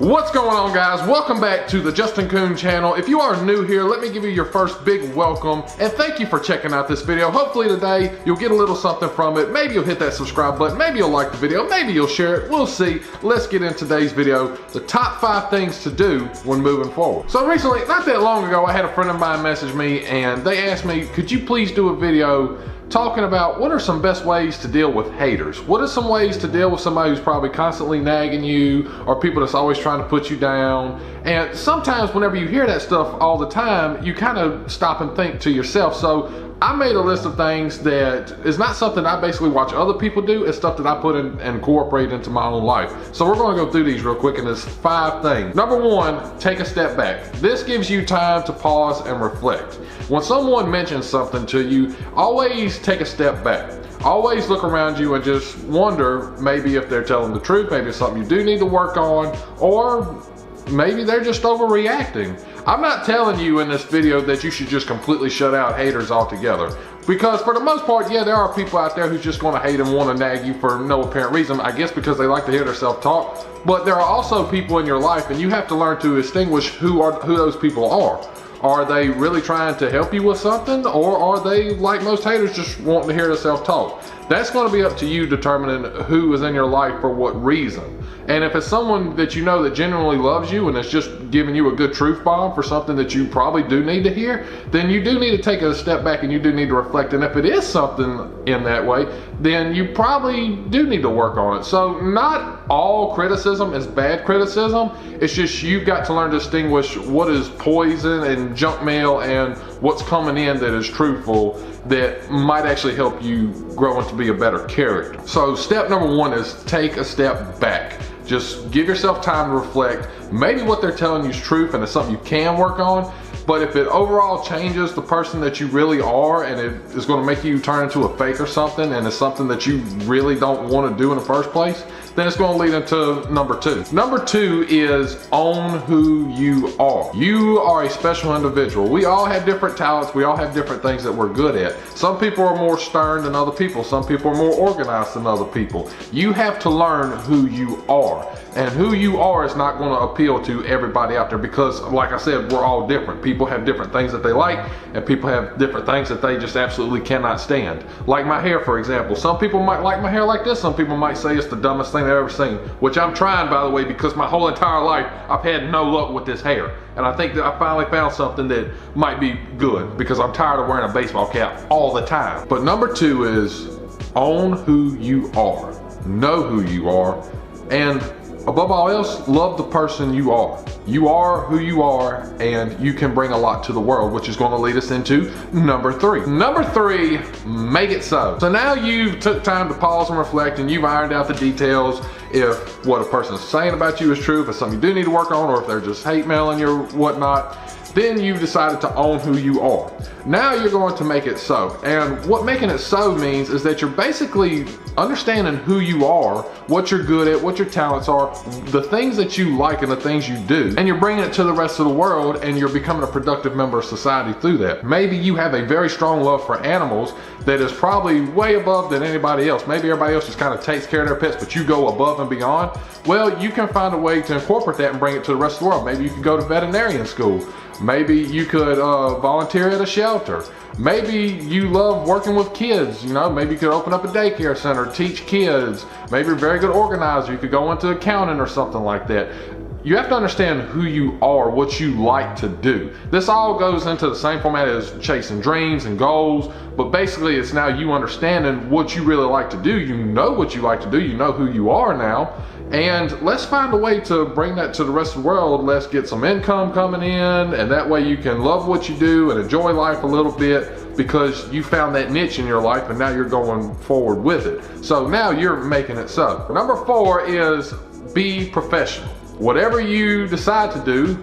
What's going on, guys? Welcome back to the Justin Coon channel. If you are new here, let me give you your first big welcome and thank you for checking out this video. Hopefully today you'll get a little something from it. Maybe you'll hit that subscribe button, maybe you'll like the video, maybe you'll share it. We'll see. Let's get into today's video, the top 5 things to do when moving forward. So recently, not that long ago, I had a friend of mine message me and they asked me, could you please do a video talking about what are some best ways to deal with haters? What are some ways to deal with somebody who's probably constantly nagging you, or people that's always trying to put you down? And sometimes whenever you hear that stuff all the time, you kind of stop and think to yourself. So I made a list of things that is not something I basically watch other people do, it's stuff that I put in and incorporate into my own life. So we're going to go through these real quick, and there's 5 things. Number 1, take a step back. This gives you time to pause and reflect. When someone mentions something to you, always take a step back. Always look around you and just wonder maybe if they're telling the truth, maybe it's something you do need to work on, or maybe they're just overreacting. I'm not telling you in this video that you should just completely shut out haters altogether, because for the most part, yeah, there are people out there who's just going to hate and want to nag you for no apparent reason, I guess because they like to hear their self-talk. But there are also people in your life, and you have to learn to distinguish who those people are. Are they really trying to help you with something, or are they, like most haters, just wanting to hear the self-talk? That's going to be up to you determining who is in your life for what reason. And if it's someone that you know that genuinely loves you and is just giving you a good truth bomb for something that you probably do need to hear, then you do need to take a step back and you do need to reflect. And if it is something in that way, then you probably do need to work on it. So not all criticism is bad criticism. It's just you've got to learn to distinguish what is poison and junk mail and what's coming in that is truthful, that might actually help you grow into be a better character. So step number 1 is take a step back. Just give yourself time to reflect. Maybe what they're telling you is truth and it's something you can work on, but if it overall changes the person that you really are and it is going to make you turn into a fake or something, and it's something that you really don't want to do in the first place, then it's going to lead into number 2. Number 2 is own who you are. You are a special individual. We all have different talents. We all have different things that we're good at. Some people are more stern than other people. Some people are more organized than other people. You have to learn who you are. And who you are is not going to appeal to everybody out there, because like I said, we're all different. People have different things that they like, and people have different things that they just absolutely cannot stand. Like my hair, for example. Some people might like my hair like this. Some people might say it's the dumbest thing I've ever seen, which I'm trying, by the way, because my whole entire life I've had no luck with this hair. And I think that I finally found something that might be good, because I'm tired of wearing a baseball cap all the time. But number 2 is own who you are. Know who you are. And above all else, love the person you are. You are who you are, and you can bring a lot to the world, which is going to lead us into number 3. Number 3, make it so. So now you've took time to pause and reflect, and you've ironed out the details. If what a person's saying about you is true, if it's something you do need to work on, or if they're just hate mailing you or whatnot, then you've decided to own who you are. Now you're going to make it so. And what making it so means is that you're basically understanding who you are, what you're good at, what your talents are, the things that you like and the things you do, and you're bringing it to the rest of the world, and you're becoming a productive member of society through that. Maybe you have a very strong love for animals that is probably way above than anybody else. Maybe everybody else just kind of takes care of their pets, but you go above and beyond. Well, you can find a way to incorporate that and bring it to the rest of the world. Maybe you could go to veterinarian school. Maybe you could volunteer at a shelter. Maybe you love working with kids, you know, maybe you could open up a daycare center, teach kids. Maybe you're a very good organizer, you could go into accounting or something like that. You have to understand who you are, what you like to do. This all goes into the same format as chasing dreams and goals, but basically it's now you understanding what you really like to do. You know what you like to do, you know who you are now, and let's find a way to bring that to the rest of the world. Let's get some income coming in, and that way you can love what you do and enjoy life a little bit, because you found that niche in your life and now you're going forward with it. So now you're making it so. Number 4 is be professional. Whatever you decide to do,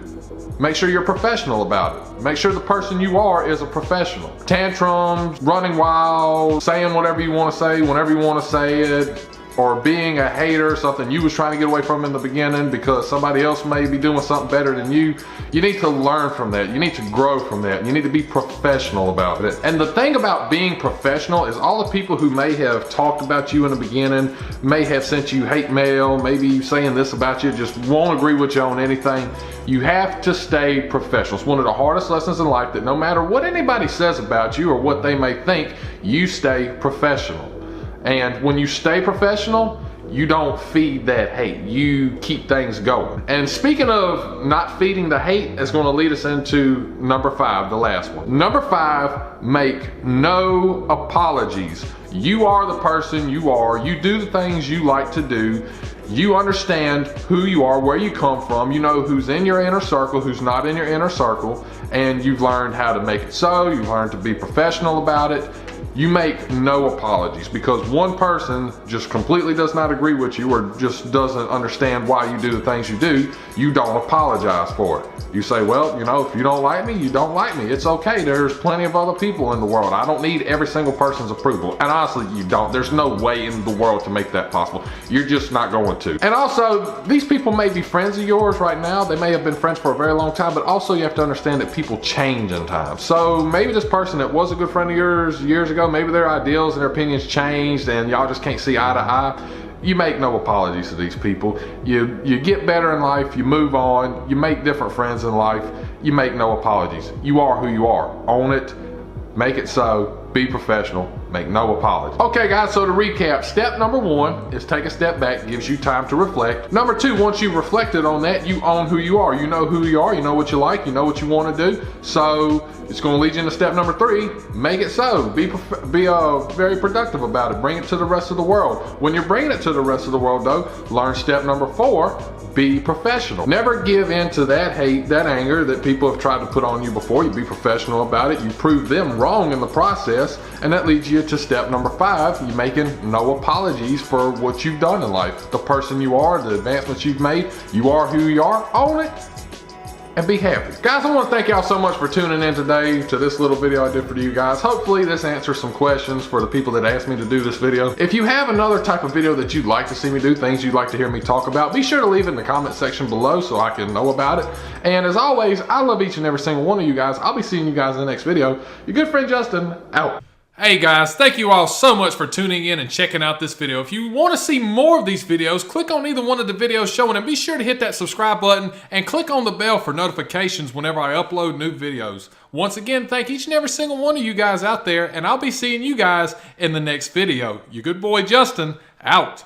make sure you're professional about it. Make sure the person you are is a professional. Tantrums, running wild, saying whatever you want to say, whenever you want to say it, or being a hater, something you was trying to get away from in the beginning because somebody else may be doing something better than you, you need to learn from that. You need to grow from that. You need to be professional about it. And the thing about being professional is all the people who may have talked about you in the beginning, may have sent you hate mail, maybe saying this about you, just won't agree with you on anything. You have to stay professional. It's one of the hardest lessons in life, that no matter what anybody says about you or what they may think, you stay professional. And when you stay professional, you don't feed that hate. You keep things going. And speaking of not feeding the hate, it's going to lead us into number 5, the last one. Number 5, make no apologies. You are the person you are. You do the things you like to do. You understand who you are, where you come from. You know who's in your inner circle, who's not in your inner circle, and you've learned how to make it so. You've learned to be professional about it. You make no apologies, because one person just completely does not agree with you or just doesn't understand why you do the things you do. You don't apologize for it. You say, well, you know, if you don't like me, you don't like me. It's okay. There's plenty of other people in the world. I don't need every single person's approval. And honestly, you don't. There's no way in the world to make that possible. You're just not going to. And also, these people may be friends of yours right now. They may have been friends for a very long time, but also you have to understand that people change in time. So maybe this person that was a good friend of yours years ago, maybe their ideals and their opinions changed and y'all just can't see eye to eye. You make no apologies to these people. You get better in life, you move on, you make different friends in life, you make no apologies. You are who you are. Own it, make it so, be professional, make no apologies. Okay guys, so to recap, step number 1 is take a step back, gives you time to reflect. Number 2, once you've reflected on that, you own who you are. You know who you are, you know what you like, you know what you want to do. So it's going to lead you into step number 3, make it so. Be very productive about it. Bring it to the rest of the world. When you're bringing it to the rest of the world though, learn step number 4, be professional. Never give in to that hate, that anger that people have tried to put on you before. You be professional about it. You prove them wrong in the process, and that leads you to step number 5, you making no apologies for what you've done in life. The person you are, the advancements you've made, you are who you are, own it, and be happy. Guys, I want to thank y'all so much for tuning in today to this little video I did for you guys. Hopefully this answers some questions for the people that asked me to do this video. If you have another type of video that you'd like to see me do, things you'd like to hear me talk about, be sure to leave it in the comment section below so I can know about it. And as always, I love each and every single one of you guys. I'll be seeing you guys in the next video. Your good friend Justin, out. Hey guys, thank you all so much for tuning in and checking out this video. If you want to see more of these videos, click on either one of the videos showing and be sure to hit that subscribe button and click on the bell for notifications whenever I upload new videos. Once again, thank each and every single one of you guys out there, and I'll be seeing you guys in the next video. Your good boy Justin, out.